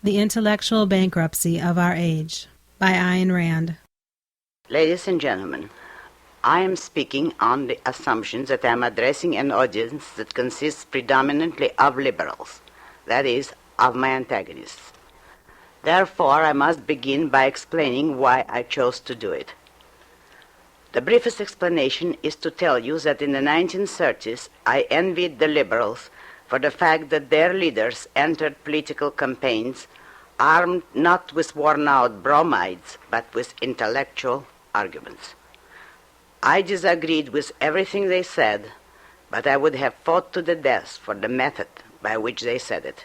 The Intellectual Bankruptcy of Our Age by Ayn Rand. Ladies and gentlemen, I am speaking on the assumption that I am addressing an audience that consists predominantly of liberals, that is, of my antagonists. Therefore, I must begin by explaining why I chose to do it. The briefest explanation is to tell you that in the 1930s, I envied the liberals for the fact that their leaders entered political campaigns armed not with worn-out bromides, but with intellectual arguments. I disagreed with everything they said, but I would have fought to the death for the method by which they said it,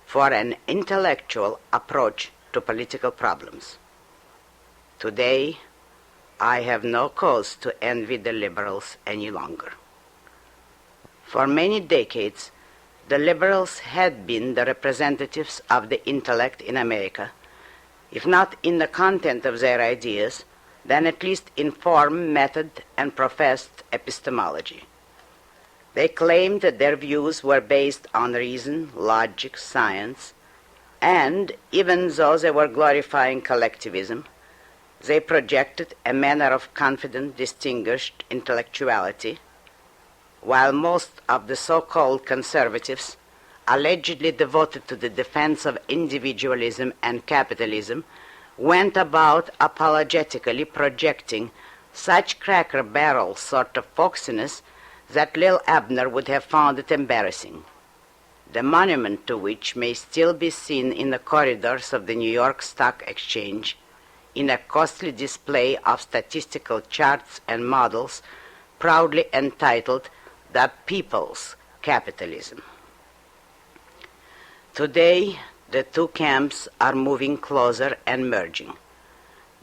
for an intellectual approach to political problems. Today, I have no cause to envy the liberals any longer. For many decades, the liberals had been the representatives of the intellect in America, if not in the content of their ideas, then at least in form, method, and professed epistemology. They claimed that their views were based on reason, logic, science, and even though they were glorifying collectivism, they projected a manner of confident, distinguished intellectuality, while most of the so-called conservatives, allegedly devoted to the defense of individualism and capitalism, went about apologetically projecting such cracker barrel sort of folksiness that Lil Abner would have found it embarrassing, the monument to which may still be seen in the corridors of the New York Stock Exchange in a costly display of statistical charts and models proudly entitled "The People's Capitalism." Today, the two camps are moving closer and merging.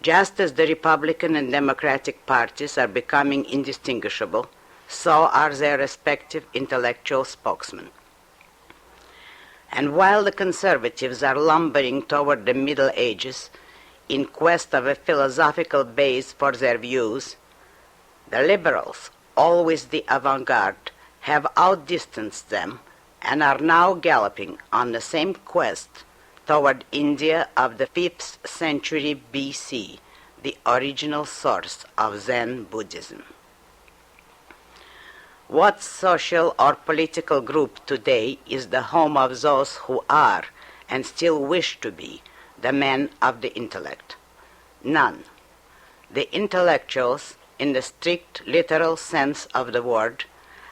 Just as the Republican and Democratic parties are becoming indistinguishable, so are their respective intellectual spokesmen. And while the conservatives are lumbering toward the Middle Ages in quest of a philosophical base for their views, the liberals, always the avant-garde, have outdistanced them and are now galloping on the same quest toward India of the 5th century BC, the original source of Zen Buddhism. What social or political group today is the home of those who are, and still wish to be, the men of the intellect? None. The intellectuals, in the strict literal sense of the word,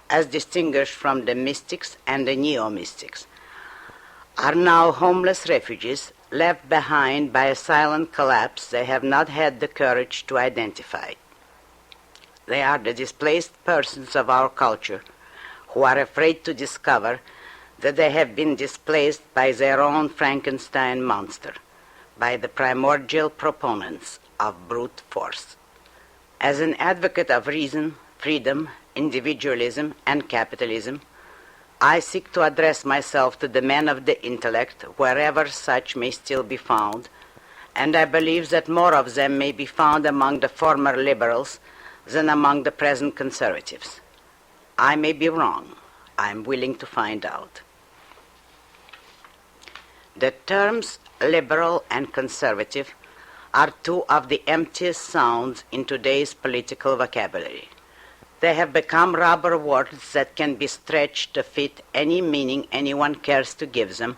as distinguished from the mystics and the neo-mystics, are now homeless refugees left behind by a silent collapse they have not had the courage to identify. They are the displaced persons of our culture who are afraid to discover that they have been displaced by their own Frankenstein monster, by the primordial proponents of brute force. As an advocate of reason, freedom, individualism, and capitalism, I seek to address myself to the men of the intellect, wherever such may still be found, and I believe that more of them may be found among the former liberals than among the present conservatives. I may be wrong. I am willing to find out. The terms liberal and conservative are two of the emptiest sounds in today's political vocabulary. They have become rubber words that can be stretched to fit any meaning anyone cares to give them,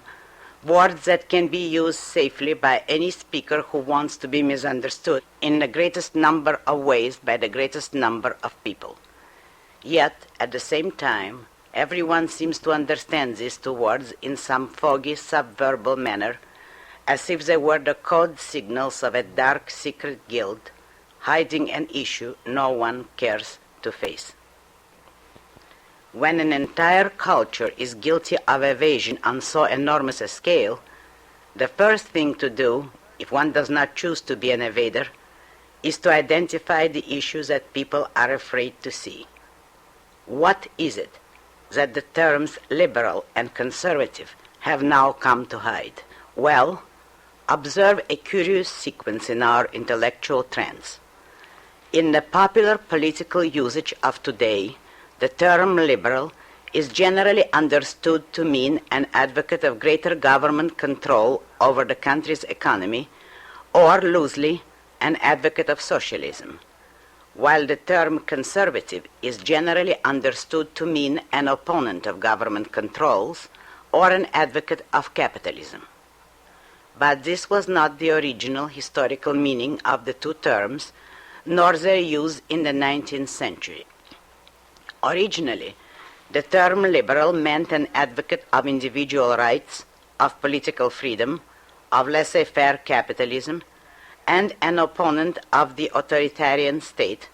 words that can be used safely by any speaker who wants to be misunderstood in the greatest number of ways by the greatest number of people. Yet, at the same time, everyone seems to understand these two words in some foggy subverbal manner, as if they were the code signals of a dark secret guild hiding an issue no one cares to face. When an entire culture is guilty of evasion on so enormous a scale, the first thing to do, if one does not choose to be an evader, is to identify the issues that people are afraid to see. What is it that the terms liberal and conservative have now come to hide? Well, observe a curious sequence in our intellectual trends. In the popular political usage of today, the term liberal is generally understood to mean an advocate of greater government control over the country's economy, or loosely, an advocate of socialism, while the term conservative is generally understood to mean an opponent of government controls or an advocate of capitalism. But this was not the original historical meaning of the two terms, nor their use in the 19th century. Originally, the term liberal meant an advocate of individual rights, of political freedom, of laissez-faire capitalism, and an opponent of the authoritarian state,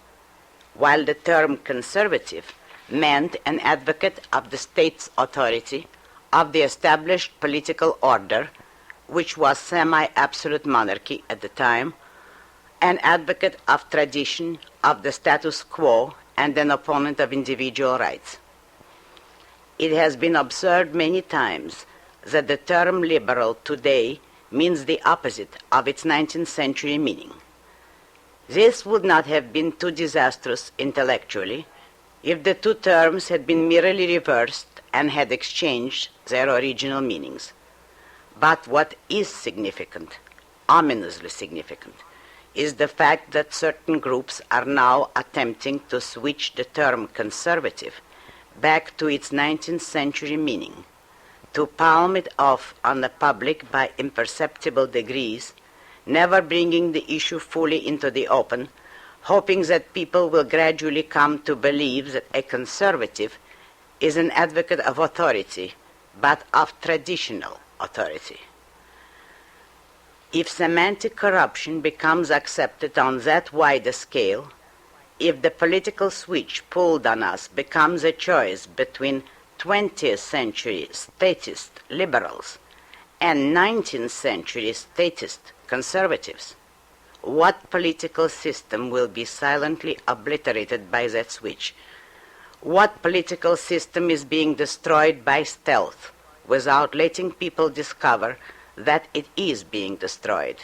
while the term conservative meant an advocate of the state's authority, of the established political order, which was semi-absolute monarchy at the time, an advocate of tradition, of the status quo, and an opponent of individual rights. It has been observed many times that the term liberal today means the opposite of its 19th century meaning. This would not have been too disastrous intellectually if the two terms had been merely reversed and had exchanged their original meanings. But what is significant, ominously significant, is the fact that certain groups are now attempting to switch the term conservative back to its 19th century meaning, to palm it off on the public by imperceptible degrees, never bringing the issue fully into the open, hoping that people will gradually come to believe that a conservative is an advocate of authority, but of traditional authority. If semantic corruption becomes accepted on that wide a scale, if the political switch pulled on us becomes a choice between 20th century statist liberals and 19th century statist conservatives, what political system will be silently obliterated by that switch? What political system is being destroyed by stealth without letting people discover that it is being destroyed?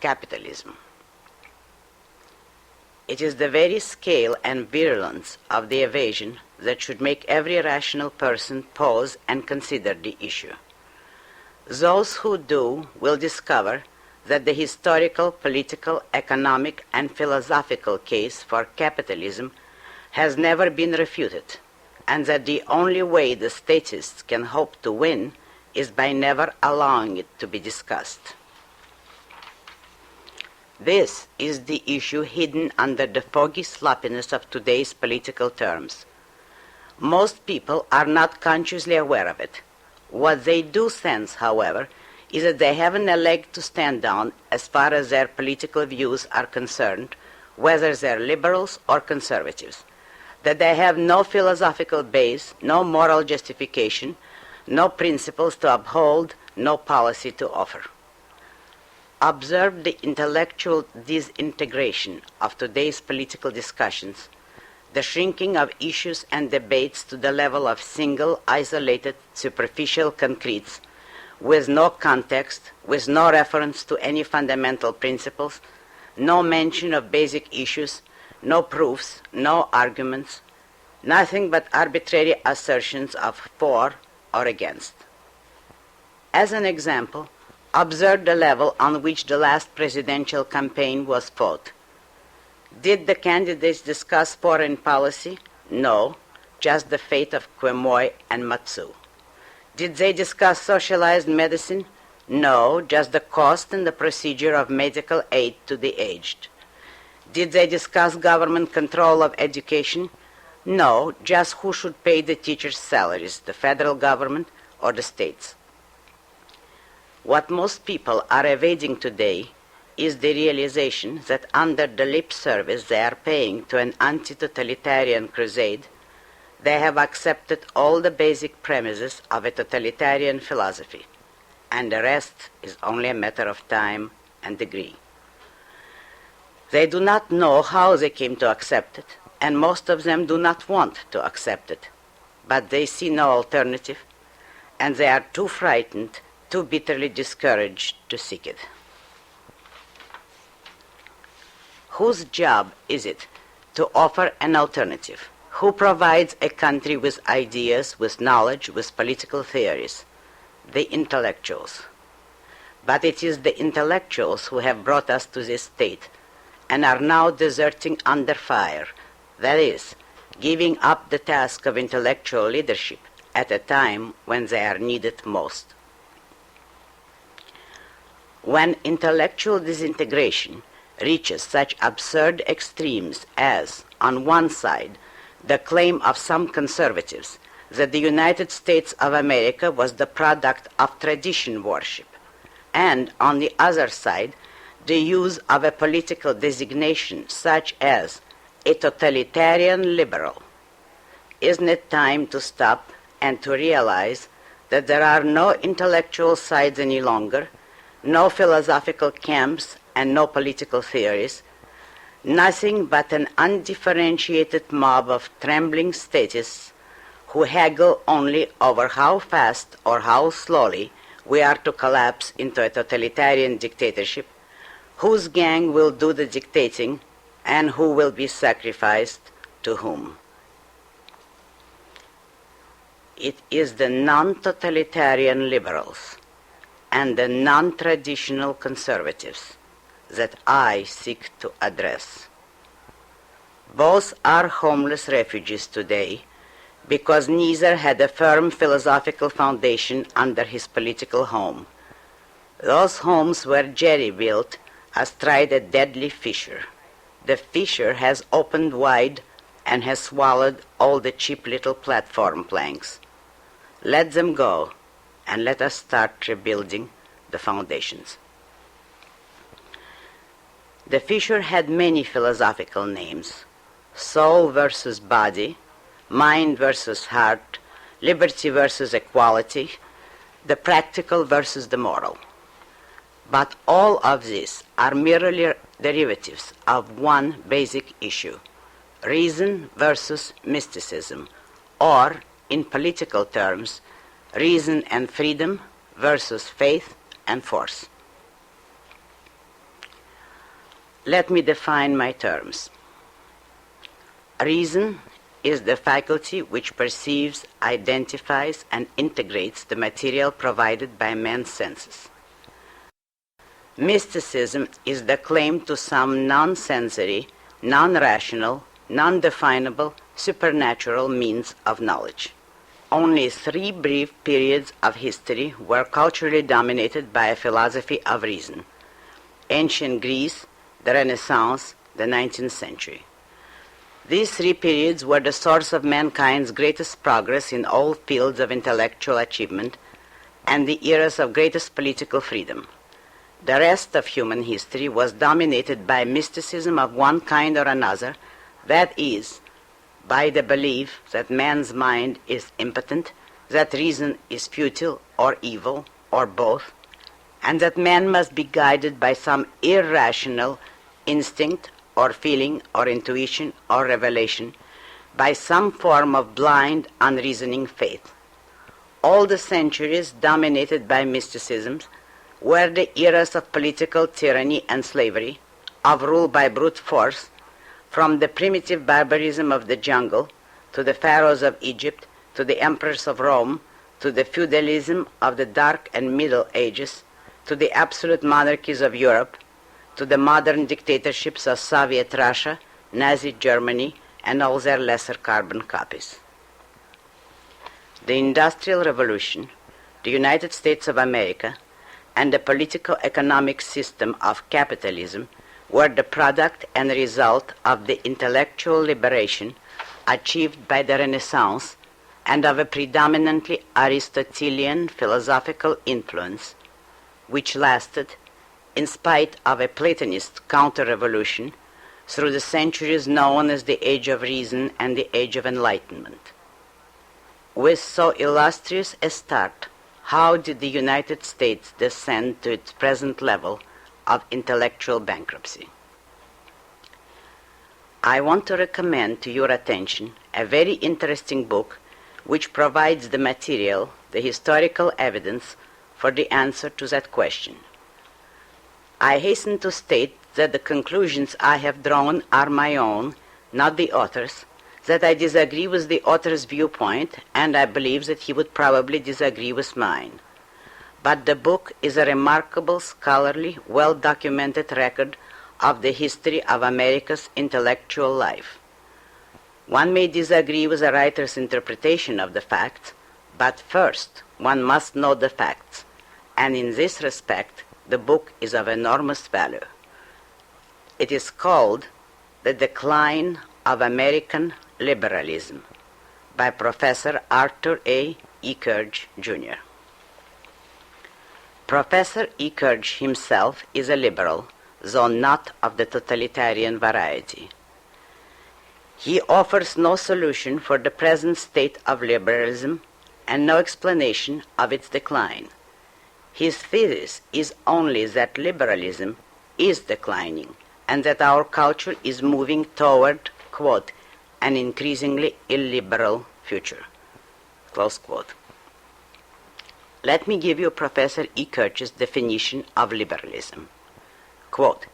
Capitalism. It is the very scale and virulence of the evasion that should make every rational person pause and consider the issue. Those who do will discover that the historical, political, economic, and philosophical case for capitalism has never been refuted, and that the only way the statists can hope to win is by never allowing it to be discussed. This is the issue hidden under the foggy sloppiness of today's political terms. Most people are not consciously aware of it. What they do sense, however, is that they haven't a leg to stand on as far as their political views are concerned, whether they're liberals or conservatives, that they have no philosophical base, no moral justification, no principles to uphold, no policy to offer. Observe the intellectual disintegration of today's political discussions, the shrinking of issues and debates to the level of single, isolated, superficial concretes, with no context, with no reference to any fundamental principles, no mention of basic issues, no proofs, no arguments, nothing but arbitrary assertions of for or against. As an example, observe the level on which the last presidential campaign was fought. Did the candidates discuss foreign policy? No, just the fate of Quemoy and Matsu. Did they discuss socialized medicine? No, just the cost and the procedure of medical aid to the aged. Did they discuss government control of education? No, just who should pay the teachers' salaries, the federal government or the states. What most people are evading today is the realization that under the lip service they are paying to an anti-totalitarian crusade, they have accepted all the basic premises of a totalitarian philosophy, and the rest is only a matter of time and degree. They do not know how they came to accept it, and most of them do not want to accept it, but they see no alternative, and they are too frightened, too bitterly discouraged to seek it. Whose job is it to offer an alternative? Who provides a country with ideas, with knowledge, with political theories? The intellectuals. But it is the intellectuals who have brought us to this state and are now deserting under fire, that is, giving up the task of intellectual leadership at a time when they are needed most. When intellectual disintegration reaches such absurd extremes as, on one side, the claim of some conservatives that the United States of America was the product of tradition worship, and, on the other side, the use of a political designation such as a totalitarian liberal, isn't it time to stop and to realize that there are no intellectual sides any longer, no philosophical camps and no political theories, nothing but an undifferentiated mob of trembling statists who haggle only over how fast or how slowly we are to collapse into a totalitarian dictatorship, whose gang will do the dictating and who will be sacrificed to whom. It is the non-totalitarian liberals and the non-traditional conservatives that I seek to address. Both are homeless refugees today because neither had a firm philosophical foundation under his political home. Those homes were jerry-built astride a deadly fissure. The fissure has opened wide and has swallowed all the cheap little platform planks. Let them go, and let us start rebuilding the foundations. The fissure had many philosophical names: soul versus body, mind versus heart, liberty versus equality, the practical versus the moral. But all of these are merely derivatives of one basic issue: reason versus mysticism, or, in political terms, reason and freedom versus faith and force. Let me define my terms. Reason is the faculty which perceives, identifies, and integrates the material provided by man's senses. Mysticism is the claim to some non-sensory, non-rational, non-definable, supernatural means of knowledge. Only 3 brief periods of history were culturally dominated by a philosophy of reason: ancient Greece, the Renaissance, the 19th century. These 3 periods were the source of mankind's greatest progress in all fields of intellectual achievement and the eras of greatest political freedom. The rest of human history was dominated by mysticism of one kind or another, that is, by the belief that man's mind is impotent, that reason is futile or evil or both, and that man must be guided by some irrational instinct or feeling or intuition or revelation, by some form of blind, unreasoning faith. All the centuries dominated by mysticism were the eras of political tyranny and slavery, of rule by brute force, from the primitive barbarism of the jungle, to the pharaohs of Egypt, to the emperors of Rome, to the feudalism of the Dark and Middle Ages, to the absolute monarchies of Europe, to the modern dictatorships of Soviet Russia, Nazi Germany, and all their lesser carbon copies. The Industrial Revolution, the United States of America, and the political-economic system of capitalism were the product and result of the intellectual liberation achieved by the Renaissance and of a predominantly Aristotelian philosophical influence, which lasted, in spite of a Platonist counter-revolution, through the centuries known as the Age of Reason and the Age of Enlightenment. With so illustrious a start, how did the United States descend to its present level of intellectual bankruptcy? I want to recommend to your attention a very interesting book which provides the material, the historical evidence for the answer to that question. I hasten to state that the conclusions I have drawn are my own, not the author's, that I disagree with the author's viewpoint, and I believe that he would probably disagree with mine. But the book is a remarkable, scholarly, well-documented record of the history of America's intellectual life. One may disagree with a writer's interpretation of the facts, but first one must know the facts, and in this respect the book is of enormous value. It is called The Decline of American Liberalism by Professor Arthur A. Eckert, Jr. Professor Eckert himself is a liberal, though not of the totalitarian variety. He offers no solution for the present state of liberalism and no explanation of its decline. His thesis is only that liberalism is declining and that our culture is moving toward, quote, an increasingly illiberal future, close quote. Let me give you Professor Eckert's definition of liberalism. Quote,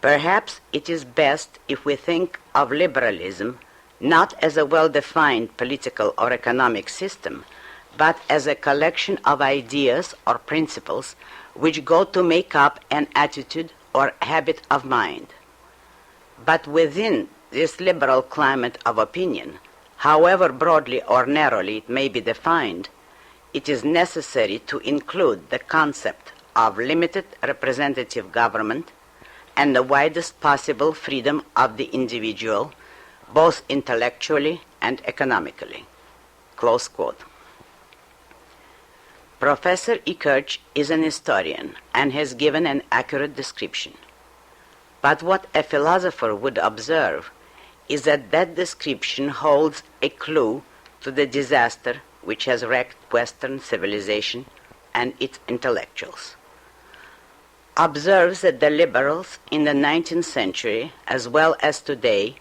perhaps it is best if we think of liberalism not as a well-defined political or economic system, but as a collection of ideas or principles which go to make up an attitude or habit of mind. But within this liberal climate of opinion, however broadly or narrowly it may be defined, it is necessary to include the concept of limited representative government and the widest possible freedom of the individual, both intellectually and economically. Close quote. Professor Eckert is an historian and has given an accurate description. But what a philosopher would observe is that that description holds a clue to the disaster which has wrecked Western civilization and its intellectuals. Observes that the liberals in the 19th century, as well as today,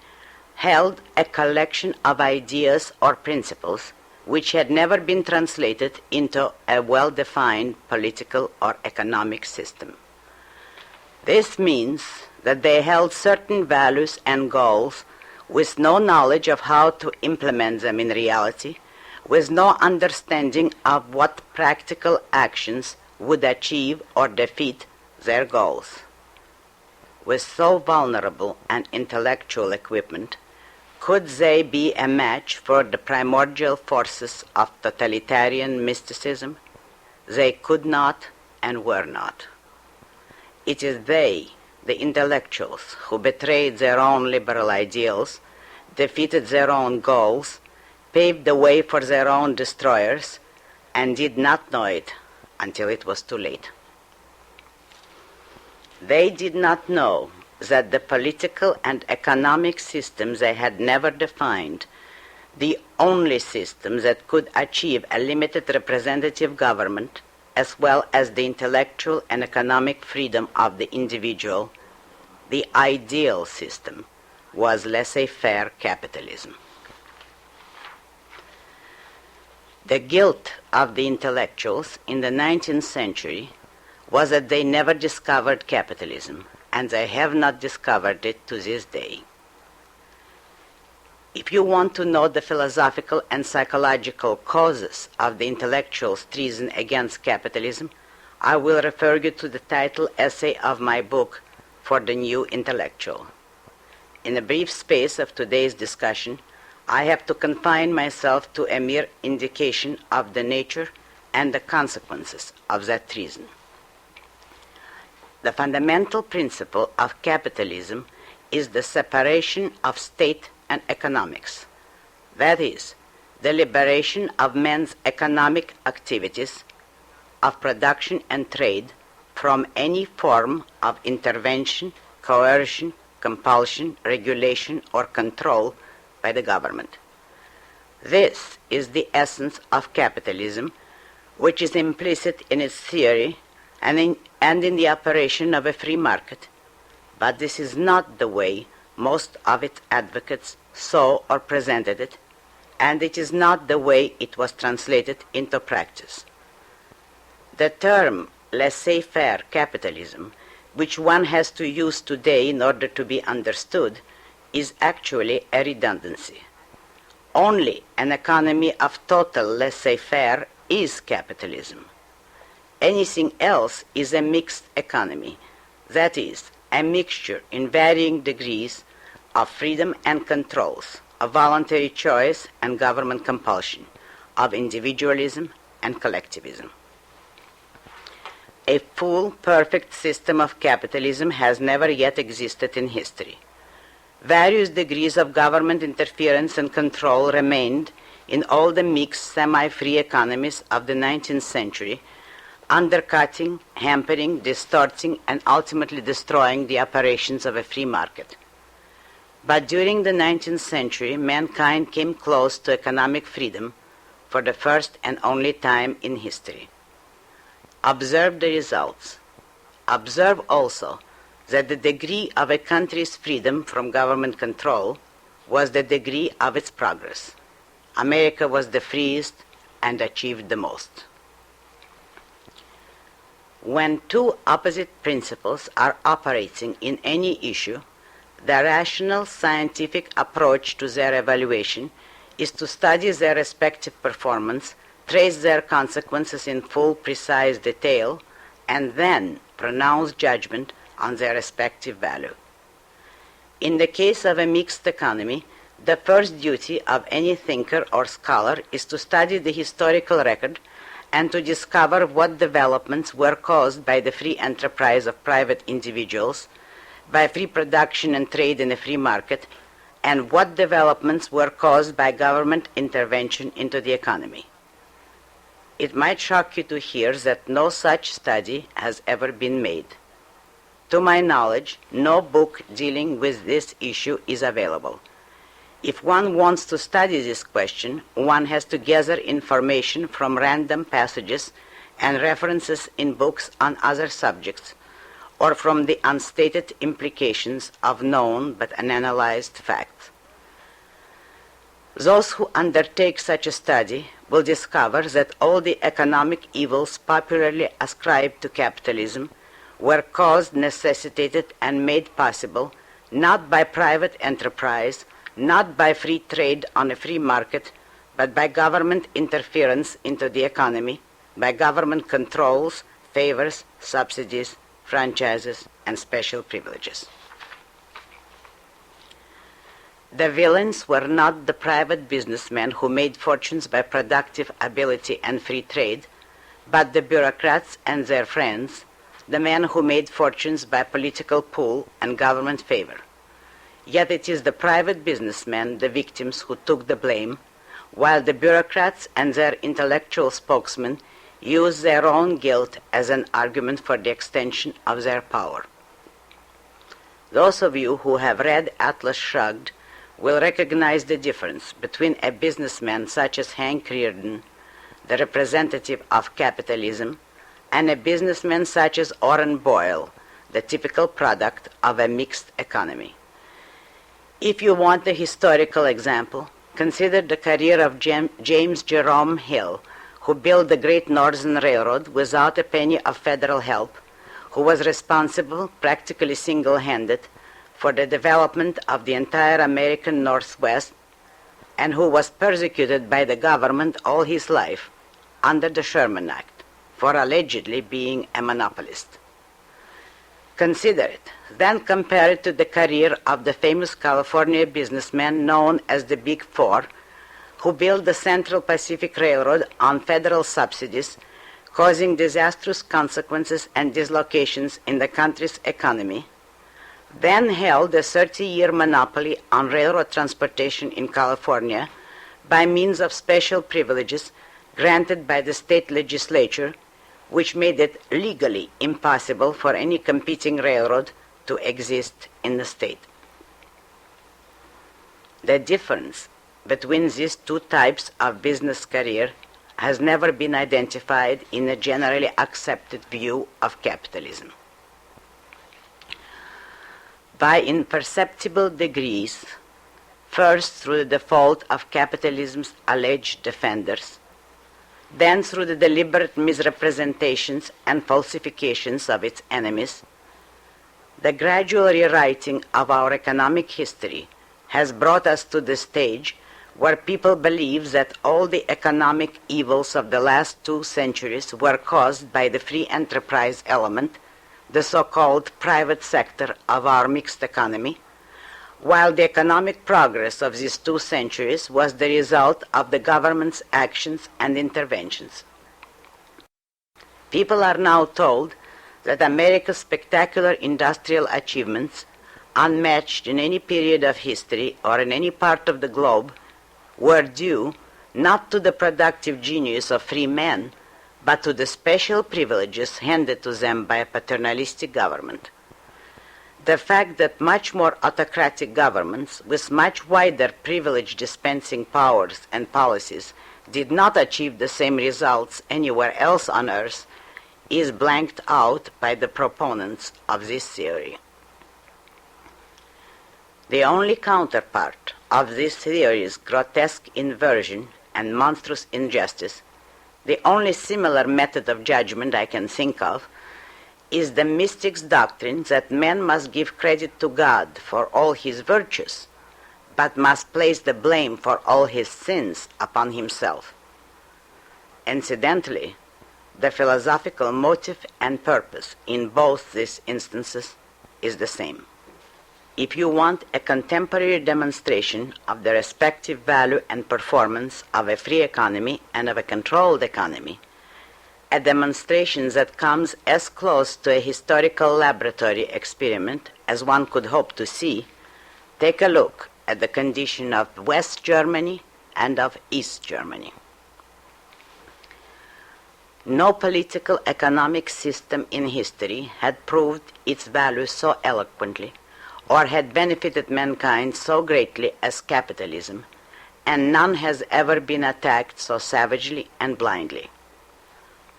held a collection of ideas or principles which had never been translated into a well-defined political or economic system. This means that they held certain values and goals with no knowledge of how to implement them in reality, with no understanding of what practical actions would achieve or defeat their goals. With so vulnerable an intellectual equipment, could they be a match for the primordial forces of totalitarian mysticism? They could not and were not. It is they, the intellectuals, who betrayed their own liberal ideals, defeated their own goals, paved the way for their own destroyers, and did not know it until it was too late. They did not know that the political and economic systems they had never defined, the only systems that could achieve a limited representative government, as well as the intellectual and economic freedom of the individual, the ideal system was laissez-faire capitalism. The guilt of the intellectuals in the 19th century was that they never discovered capitalism, and they have not discovered it to this day. If you want to know the philosophical and psychological causes of the intellectuals' treason against capitalism, I will refer you to the title essay of my book, For the New Intellectual. In the brief space of today's discussion, I have to confine myself to a mere indication of the nature and the consequences of that treason. The fundamental principle of capitalism is the separation of state and economics. That is, the liberation of men's economic activities, of production and trade, from any form of intervention, coercion, compulsion, regulation, or control by the government. This is the essence of capitalism, which is implicit in its theory and in the operation of a free market. But this is not the way most of its advocates saw or presented it, and it is not the way it was translated into practice. The term laissez-faire capitalism, which one has to use today in order to be understood, is actually a redundancy. Only an economy of total laissez-faire is capitalism. Anything else is a mixed economy, that is, a mixture in varying degrees of freedom and controls, of voluntary choice and government compulsion, of individualism and collectivism. A full, perfect system of capitalism has never yet existed in history. Various degrees of government interference and control remained in all the mixed, semi-free economies of the 19th century, undercutting, hampering, distorting, and ultimately destroying the operations of a free market. But during the 19th century, mankind came close to economic freedom for the first and only time in history. Observe the results. Observe also that the degree of a country's freedom from government control was the degree of its progress. America was the freest and achieved the most. When two opposite principles are operating in any issue, the rational scientific approach to their evaluation is to study their respective performance, trace their consequences in full, precise detail, and then pronounce judgment on their respective value. In the case of a mixed economy, the first duty of any thinker or scholar is to study the historical record and to discover what developments were caused by the free enterprise of private individuals, by free production and trade in a free market, and what developments were caused by government intervention into the economy. It might shock you to hear that no such study has ever been made. To my knowledge, no book dealing with this issue is available. If one wants to study this question, one has to gather information from random passages and references in books on other subjects, or from the unstated implications of known but unanalyzed facts. Those who undertake such a study will discover that all the economic evils popularly ascribed to capitalism were caused, necessitated, and made possible not by private enterprise, not by free trade on a free market, but by government interference into the economy, by government controls, favors, subsidies, franchises, and special privileges. The villains were not the private businessmen who made fortunes by productive ability and free trade, but the bureaucrats and their friends, the men who made fortunes by political pull and government favor. Yet it is the private businessmen, the victims, who took the blame, while the bureaucrats and their intellectual spokesmen use their own guilt as an argument for the extension of their power. Those of you who have read Atlas Shrugged will recognize the difference between a businessman such as Hank Rearden, the representative of capitalism, and a businessman such as Oren Boyle, the typical product of a mixed economy. If you want a historical example, consider the career of James Jerome Hill, who built the Great Northern Railroad without a penny of federal help, who was responsible, practically single-handed, for the development of the entire American Northwest, and who was persecuted by the government all his life under the Sherman Act for allegedly being a monopolist. Consider it, then compare it to the career of the famous California businessman known as the Big Four, who built the Central Pacific Railroad on federal subsidies, causing disastrous consequences and dislocations in the country's economy, then held a 30-year monopoly on railroad transportation in California by means of special privileges granted by the state legislature, which made it legally impossible for any competing railroad to exist in the state. The difference between these two types of business career has never been identified in a generally accepted view of capitalism. By imperceptible degrees, first through the default of capitalism's alleged defenders, then through the deliberate misrepresentations and falsifications of its enemies, the gradual rewriting of our economic history has brought us to the stage where people believe that all the economic evils of the last 2 centuries were caused by the free enterprise element, the so-called private sector of our mixed economy, while the economic progress of these 2 centuries was the result of the government's actions and interventions. People are now told that America's spectacular industrial achievements, unmatched in any period of history or in any part of the globe, were due not to the productive genius of free men, but to the special privileges handed to them by a paternalistic government. The fact that much more autocratic governments with much wider privilege dispensing powers and policies did not achieve the same results anywhere else on earth is blanked out by the proponents of this theory. The only counterpart of this theory's grotesque inversion and monstrous injustice, the only similar method of judgment I can think of, is the mystic's doctrine that man must give credit to God for all his virtues, but must place the blame for all his sins upon himself. Incidentally, the philosophical motive and purpose in both these instances is the same. If you want a contemporary demonstration of the respective value and performance of a free economy and of a controlled economy, a demonstration that comes as close to a historical laboratory experiment as one could hope to see, take a look at the condition of West Germany and of East Germany. No political economic system in history had proved its value so eloquently or had benefited mankind so greatly as capitalism, and none has ever been attacked so savagely and blindly.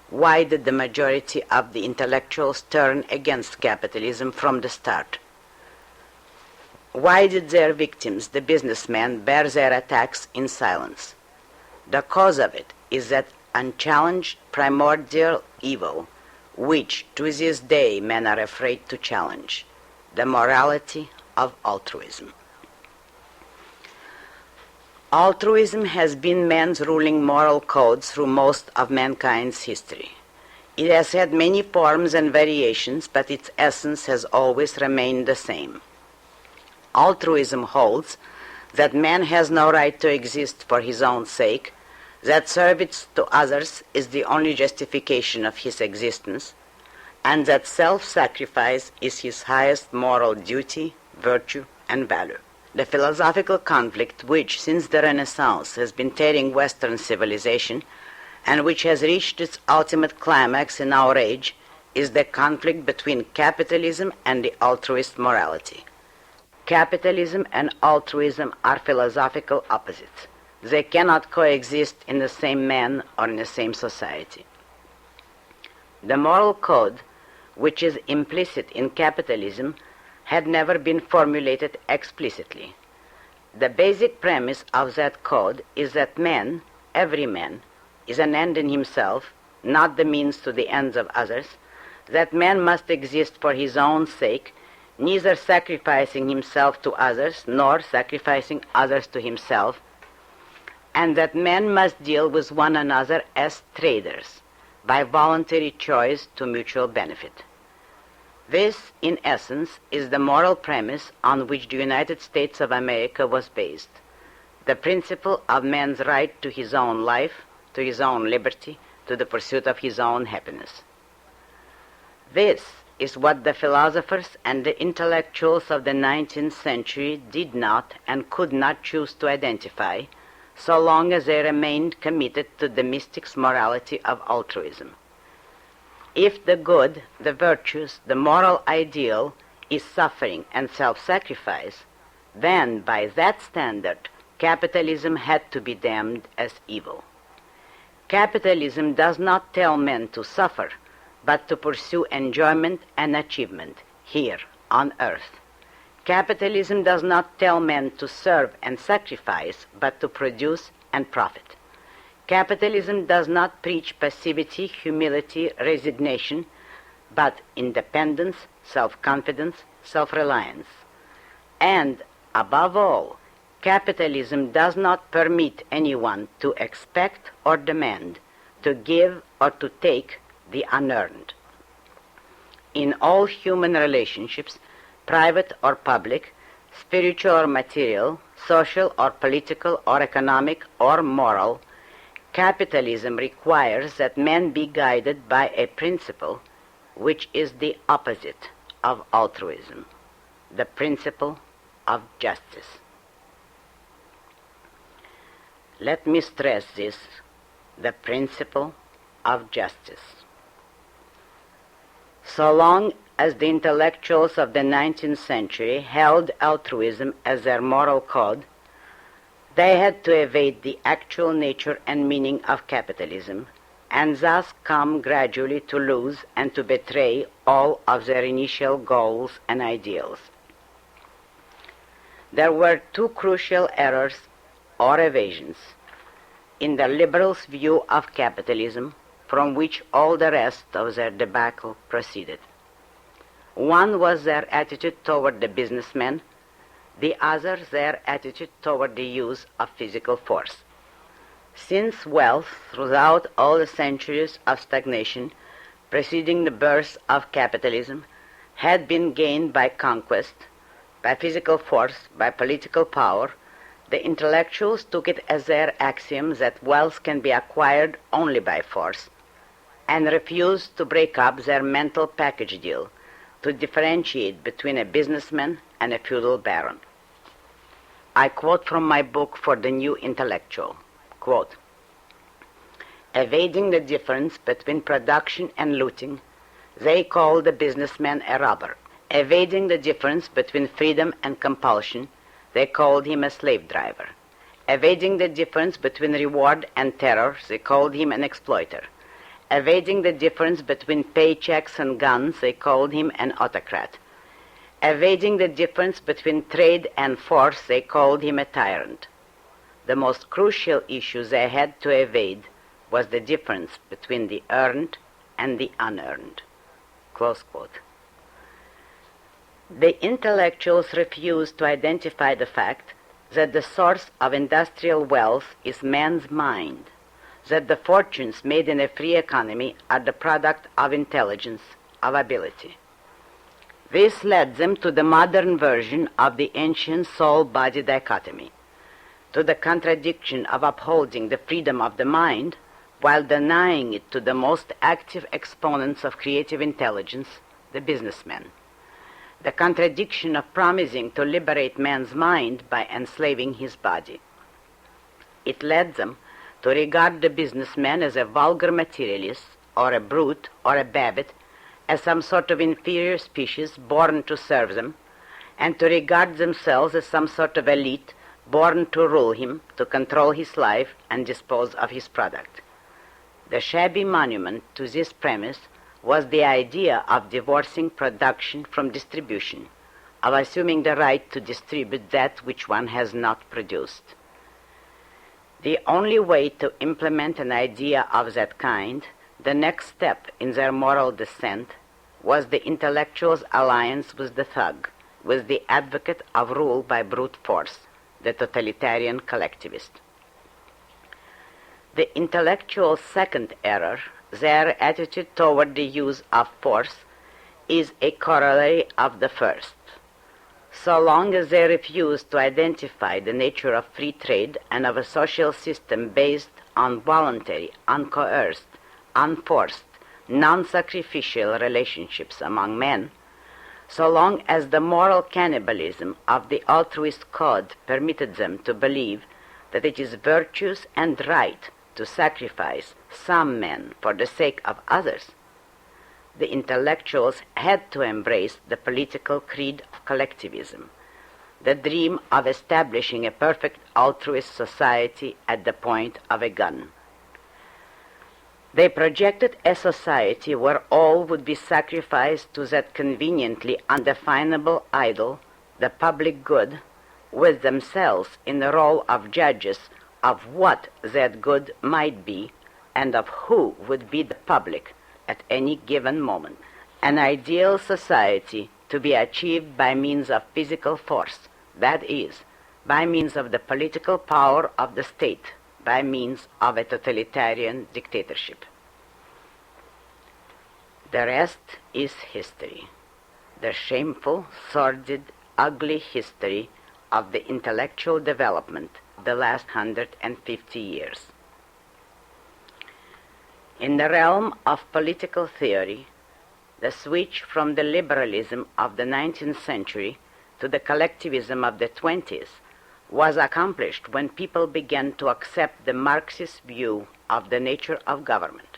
Why did the majority of the intellectuals turn against capitalism from the start? Why did their victims, the businessmen, bear their attacks in silence? The cause of it is that unchallenged primordial evil, which to this day men are afraid to challenge, the morality of altruism. Altruism has been man's ruling moral code through most of mankind's history. It has had many forms and variations, but its essence has always remained the same. Altruism holds that man has no right to exist for his own sake, that service to others is the only justification of his existence, and that self-sacrifice is his highest moral duty, virtue, and value. The philosophical conflict which, since the Renaissance, has been tearing Western civilization, and which has reached its ultimate climax in our age, is the conflict between capitalism and the altruist morality. Capitalism and altruism are philosophical opposites. They cannot coexist in the same man or in the same society. The moral code, which is implicit in capitalism, had never been formulated explicitly. The basic premise of that code is that man, every man, is an end in himself, not the means to the ends of others, that man must exist for his own sake, neither sacrificing himself to others nor sacrificing others to himself, and that men must deal with one another as traders, by voluntary choice to mutual benefit. This, in essence, is the moral premise on which the United States of America was based, the principle of man's right to his own life, to his own liberty, to the pursuit of his own happiness. This is what the philosophers and the intellectuals of the 19th century did not and could not choose to identify, so long as they remained committed to the mystic's morality of altruism. If the good, the virtues, the moral ideal is suffering and self-sacrifice, then by that standard, capitalism had to be damned as evil. Capitalism does not tell men to suffer, but to pursue enjoyment and achievement here on earth. Capitalism does not tell men to serve and sacrifice, but to produce and profit. Capitalism does not preach passivity, humility, resignation, but independence, self-confidence, self-reliance. And, above all, Capitalism does not permit anyone to expect or demand, to give or to take the unearned. In all human relationships, private or public, spiritual or material, social or political or economic or moral, capitalism requires that men be guided by a principle which is the opposite of altruism, the principle of justice. Let me stress this, the principle of justice. So long as the intellectuals of the 19th century held altruism as their moral code, they had to evade the actual nature and meaning of capitalism, and thus come gradually to lose and to betray all of their initial goals and ideals. There were two crucial errors or evasions in the liberals' view of capitalism, from which all the rest of their debacle proceeded. One was their attitude toward the businessman, the other their attitude toward the use of physical force. Since wealth, throughout all the centuries of stagnation preceding the birth of capitalism, had been gained by conquest, by physical force, by political power, the intellectuals took it as their axiom that wealth can be acquired only by force, and refused to break up their mental package deal to differentiate between a businessman and a feudal baron. I quote from my book for the new intellectual, quote, "Evading the difference between production and looting, they call the businessman a robber. Evading the difference between freedom and compulsion, they called him a slave driver. Evading the difference between reward and terror, they called him an exploiter. Evading the difference between paychecks and guns, they called him an autocrat. Evading the difference between trade and force, they called him a tyrant. The most crucial issue they had to evade was the difference between the earned and the unearned." Close quote. The intellectuals refused to identify the fact that the source of industrial wealth is man's mind, that the fortunes made in a free economy are the product of intelligence, of ability. This led them to the modern version of the ancient soul-body dichotomy, to the contradiction of upholding the freedom of the mind while denying it to the most active exponents of creative intelligence, the businessmen, the contradiction of promising to liberate man's mind by enslaving his body. It led them to regard the businessman as a vulgar materialist, or a brute, or a babbit, as some sort of inferior species born to serve them, and to regard themselves as some sort of elite born to rule him, to control his life, and dispose of his product. The shabby monument to this premise was the idea of divorcing production from distribution, of assuming the right to distribute that which one has not produced. The only way to implement an idea of that kind, the next step in their moral descent, was the intellectual's alliance with the thug, with the advocate of rule by brute force, the totalitarian collectivist. The intellectual's second error, their attitude toward the use of force, is a corollary of the first. So long as they refuse to identify the nature of free trade and of a social system based on voluntary, uncoerced, unforced, non-sacrificial relationships among men, so long as the moral cannibalism of the altruist code permitted them to believe that it is virtuous and right to sacrifice some men for the sake of others, the intellectuals had to embrace the political creed of collectivism, the dream of establishing a perfect altruist society at the point of a gun. They projected a society where all would be sacrificed to that conveniently undefinable idol, the public good, with themselves in the role of judges of what that good might be and of who would be the public at any given moment. An ideal society to be achieved by means of physical force, that is, by means of the political power of the state, by means of a totalitarian dictatorship. The rest is history, the shameful, sordid, ugly history of the intellectual development of the last 150 years. In the realm of political theory, the switch from the liberalism of the 19th century to the collectivism of the 20th was accomplished when people began to accept the Marxist view of the nature of government,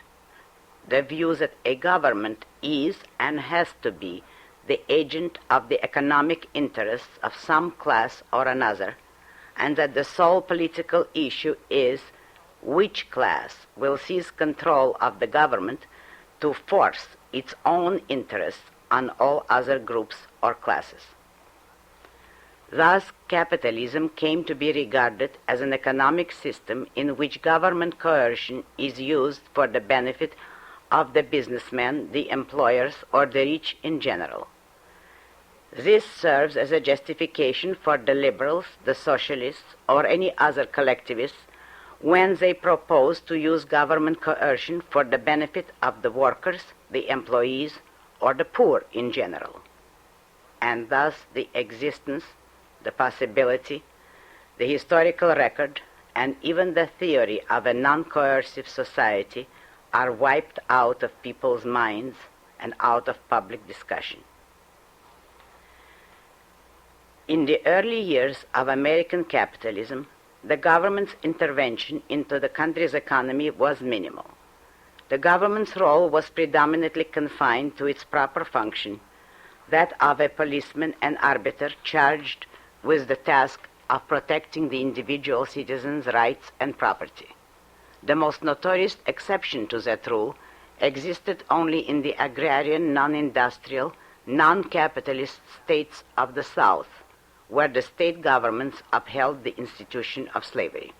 the view that a government is and has to be the agent of the economic interests of some class or another, and that the sole political issue is which class will seize control of the government to force its own interests on all other groups or classes. Thus, capitalism came to be regarded as an economic system in which government coercion is used for the benefit of the businessmen, the employers, or the rich in general. This serves as a justification for the liberals, the socialists, or any other collectivists when they propose to use government coercion for the benefit of the workers, the employees, or the poor in general. And thus the existence, the possibility, the historical record, and even the theory of a non-coercive society are wiped out of people's minds and out of public discussion. In the early years of American capitalism, the government's intervention into the country's economy was minimal. The government's role was predominantly confined to its proper function, that of a policeman and arbiter charged with the task of protecting the individual citizen's rights and property. The most notorious exception to that rule existed only in the agrarian, non-industrial, non-capitalist states of the South, where the state governments upheld the institution of slavery.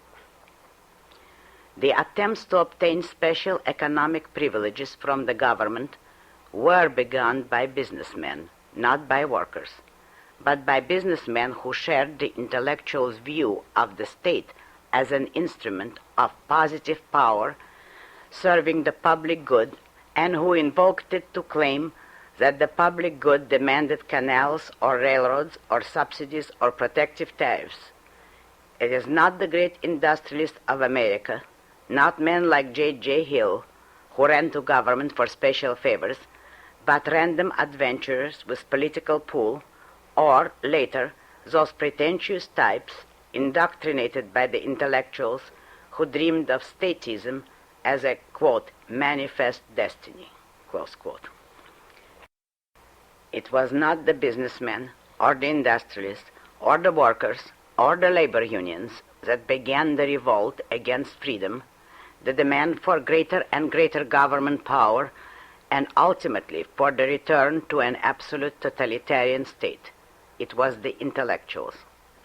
The attempts to obtain special economic privileges from the government were begun by businessmen, not by workers, but by businessmen who shared the intellectuals' view of the state as an instrument of positive power serving the public good, and who invoked it to claim that the public good demanded canals or railroads or subsidies or protective tariffs. It is not the great industrialists of America, not men like J.J. Hill, who ran to government for special favors, but random adventurers with political pull, or, later, those pretentious types indoctrinated by the intellectuals who dreamed of statism as a, quote, manifest destiny, close quote. It was not the businessmen, or the industrialists, or the workers, or the labor unions that began the revolt against freedom, the demand for greater and greater government power, and ultimately for the return to an absolute totalitarian state. It was the intellectuals.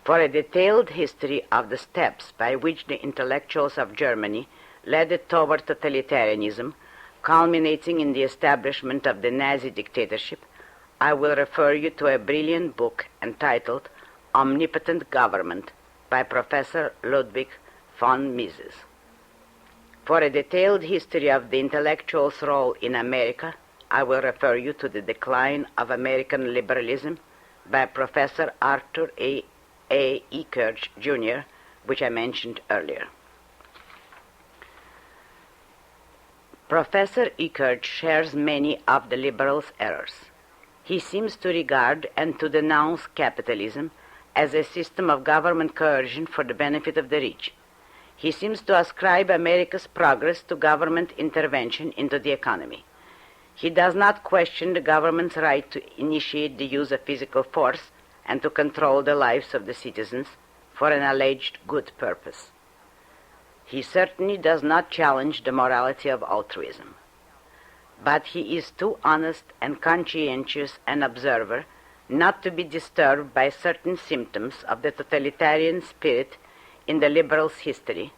For a detailed history of the steps by which the intellectuals of Germany led it toward totalitarianism, culminating in the establishment of the Nazi dictatorship, I will refer you to a brilliant book entitled Omnipotent Government by Professor Ludwig von Mises. For a detailed history of the intellectuals' role in America, I will refer you to The Decline of American Liberalism by Professor Arthur A. Eckert, Jr., which I mentioned earlier. Professor Eckert shares many of the liberals' errors. He seems to regard and to denounce capitalism as a system of government coercion for the benefit of the rich. He seems to ascribe America's progress to government intervention into the economy. He does not question the government's right to initiate the use of physical force and to control the lives of the citizens for an alleged good purpose. He certainly does not challenge the morality of altruism. But he is too honest and conscientious an observer not to be disturbed by certain symptoms of the totalitarian spirit in the liberals' history,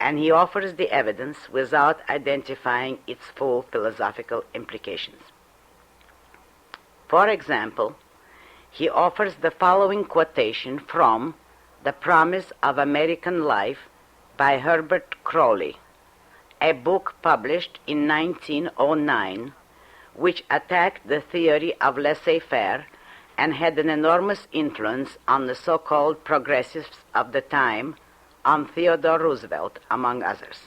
and he offers the evidence without identifying its full philosophical implications. For example, he offers the following quotation from The Promise of American Life by Herbert Croly, a book published in 1909 which attacked the theory of laissez-faire and had an enormous influence on the so-called progressives of the time, on Theodore Roosevelt, among others.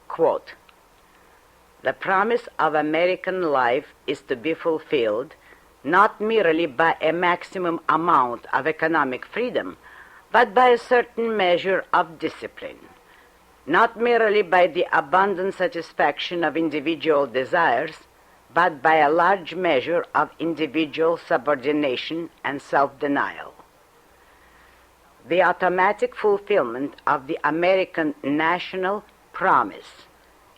Quote, "The promise of American life is to be fulfilled not merely by a maximum amount of economic freedom, but by a certain measure of discipline, not merely by the abundant satisfaction of individual desires, but by a large measure of individual subordination and self-denial. The automatic fulfillment of the American national promise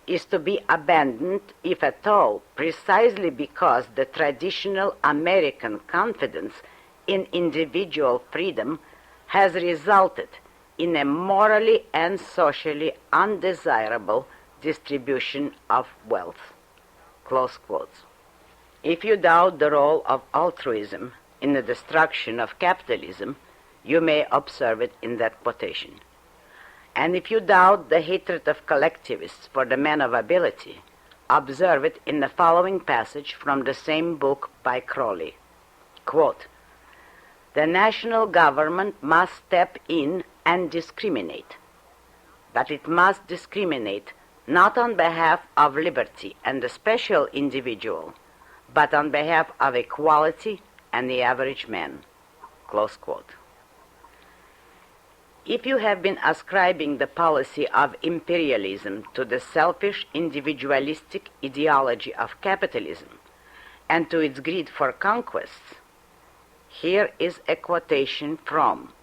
is to be abandoned, if at all, precisely because the traditional American confidence in individual freedom has resulted in a morally and socially undesirable distribution of wealth." Close quotes. If you doubt the role of altruism in the destruction of capitalism, you may observe it in that quotation. And if you doubt the hatred of collectivists for the men of ability, observe it in the following passage from the same book by Croly. Quote, "The national government must step in and discriminate, but it must discriminate not on behalf of liberty and the special individual, but on behalf of equality and the average man." Close quote. If you have been ascribing the policy of imperialism to the selfish individualistic ideology of capitalism and to its greed for conquests, here is a quotation from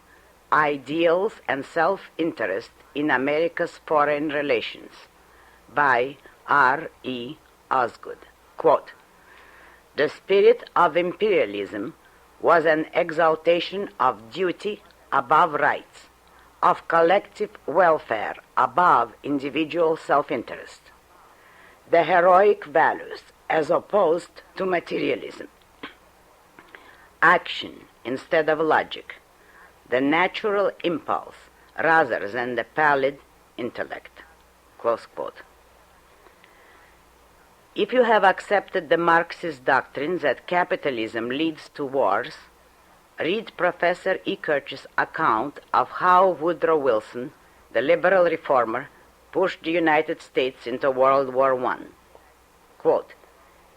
Ideals and Self-Interest in America's Foreign Relations by R.E. Osgood. Quote, "The spirit of imperialism was an exaltation of duty above rights, of collective welfare above individual self-interest, the heroic values as opposed to materialism, action instead of logic, the natural impulse rather than the pallid intellect." Close quote. If you have accepted the Marxist doctrine that capitalism leads to wars, read Professor E. Kirch's account of how Woodrow Wilson, the liberal reformer, pushed the United States into World War I. Quote,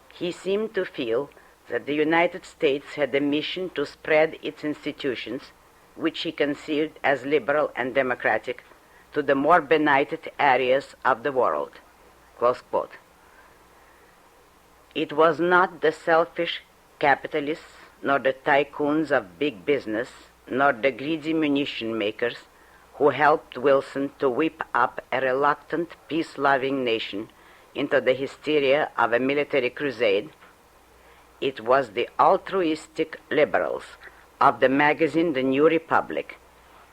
"He seemed to feel that the United States had a mission to spread its institutions, which he conceived as liberal and democratic, to the more benighted areas of the world." Close quote. It was not the selfish capitalists, nor the tycoons of big business, nor the greedy munition makers who helped Wilson to whip up a reluctant, peace-loving nation into the hysteria of a military crusade. It was the altruistic liberals of the magazine The New Republic,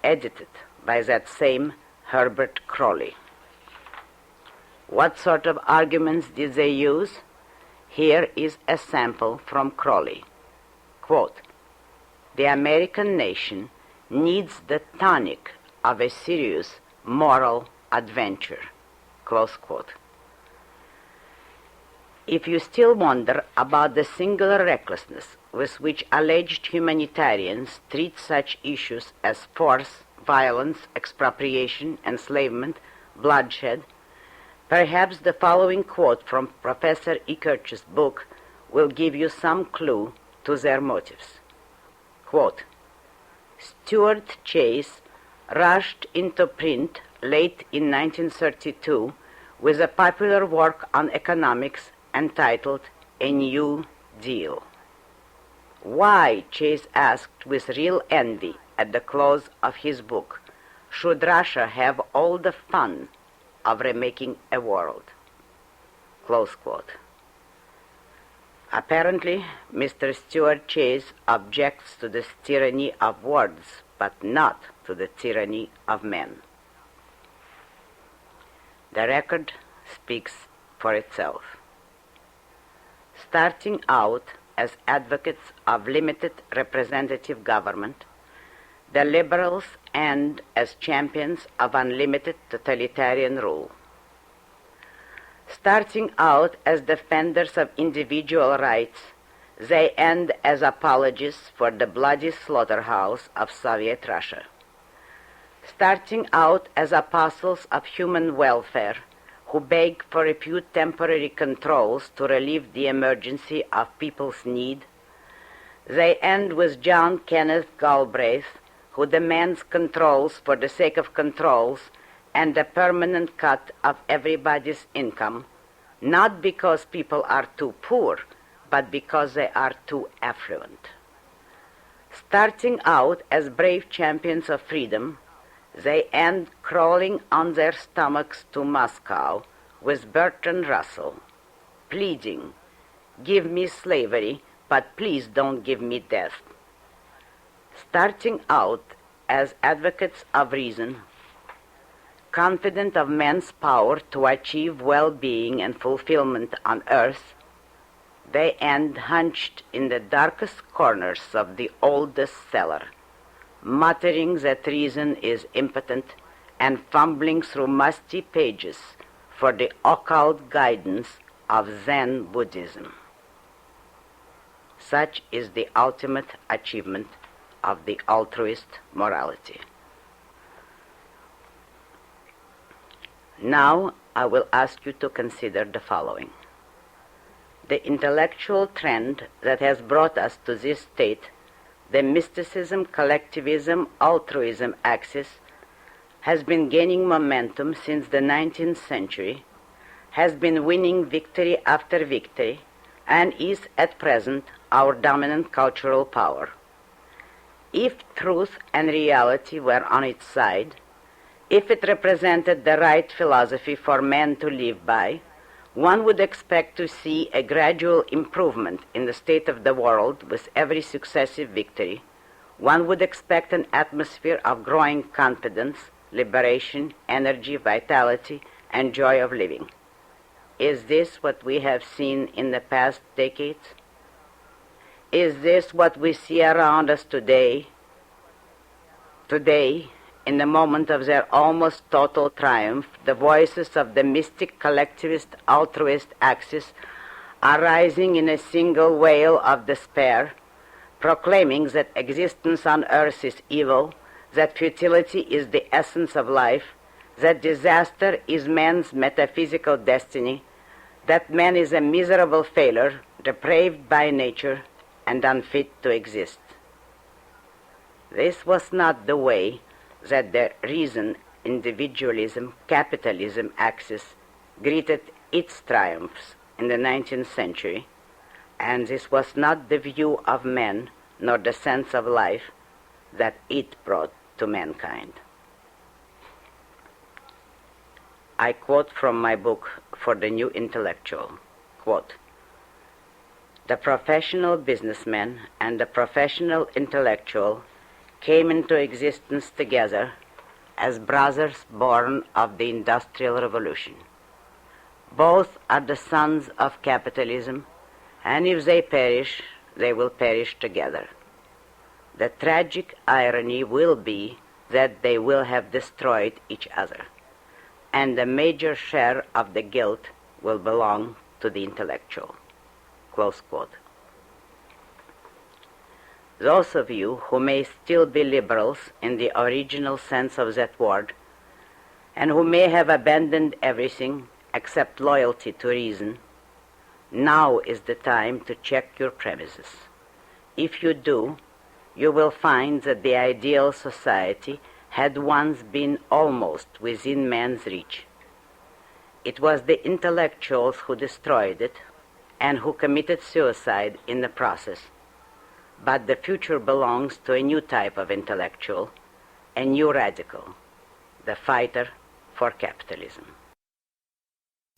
edited by that same Herbert Croly. What sort of arguments did they use? Here is a sample from Croly. Quote, "The American nation needs the tonic of a serious moral adventure." Close quote. If you still wonder about the singular recklessness with which alleged humanitarians treat such issues as force, violence, expropriation, enslavement, bloodshed, perhaps the following quote from Professor E. Kirch's book will give you some clue to their motives. Quote, "Stuart Chase rushed into print late in 1932 with a popular work on economics entitled A New Deal. Why, Chase asked with real envy at the close of his book, should Russia have all the fun of remaking a world?" Close quote. Apparently, Mr. Stuart Chase objects to the tyranny of words, but not to the tyranny of men. The record speaks for itself. Starting out as advocates of limited representative government, The liberals end as champions of unlimited totalitarian rule. Starting out as defenders of individual rights, they end as apologists for the bloody slaughterhouse of Soviet Russia. Starting out as apostles of human welfare, who beg for a few temporary controls to relieve the emergency of people's need, they end with John Kenneth Galbraith, who demands controls for the sake of controls and a permanent cut of everybody's income, not because people are too poor, but because they are too affluent. Starting out as brave champions of freedom, they end crawling on their stomachs to Moscow with Bertrand Russell, pleading, "Give me slavery, but please don't give me death." Starting out as advocates of reason, confident of man's power to achieve well-being and fulfillment on earth, they end hunched in the darkest corners of the oldest cellar, muttering that reason is impotent and fumbling through musty pages for the occult guidance of Zen Buddhism. Such is the ultimate achievement of the altruist morality. Now I will ask you to consider the following. The intellectual trend that has brought us to this state, the mysticism, collectivism, altruism axis, has been gaining momentum since the 19th century, has been winning victory after victory, and is at present our dominant cultural power. If truth and reality were on its side, if it represented the right philosophy for men to live by, one would expect to see a gradual improvement in the state of the world with every successive victory. One would expect an atmosphere of growing confidence, liberation, energy, vitality, and joy of living. Is this what we have seen in the past decades? Is this what we see around us today? Today, in the moment of their almost total triumph, the voices of the mystic collectivist altruist axis are rising in a single wail of despair, proclaiming that existence on earth is evil, that futility is the essence of life, that disaster is man's metaphysical destiny, that man is a miserable failure, depraved by nature, and unfit to exist. This was not the way that the reason, individualism, capitalism axis greeted its triumphs in the 19th century, and this was not the view of men nor the sense of life that it brought to mankind. I quote from my book For the New Intellectual, quote, "The professional businessman and the professional intellectual came into existence together as brothers born of the Industrial Revolution. Both are the sons of capitalism, and if they perish, they will perish together. The tragic irony will be that they will have destroyed each other, and a major share of the guilt will belong to the intellectual." Close quote. Those of you who may still be liberals in the original sense of that word, and who may have abandoned everything except loyalty to reason, now is the time to check your premises. If you do, you will find that the ideal society had once been almost within man's reach. It was the intellectuals who destroyed it and who committed suicide in the process. But the future belongs to a new type of intellectual, a new radical, the fighter for capitalism.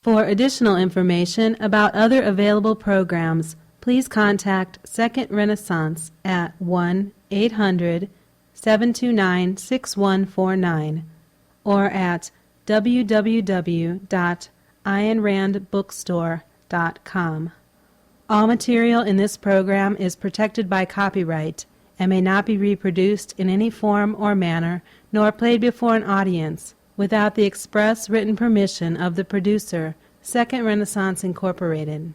For additional information about other available programs, please contact Second Renaissance at 1-800-729-6149 or at www.aynrandbookstore.com. All material in this program is protected by copyright and may not be reproduced in any form or manner, nor played before an audience, without the express written permission of the producer, Second Renaissance Incorporated.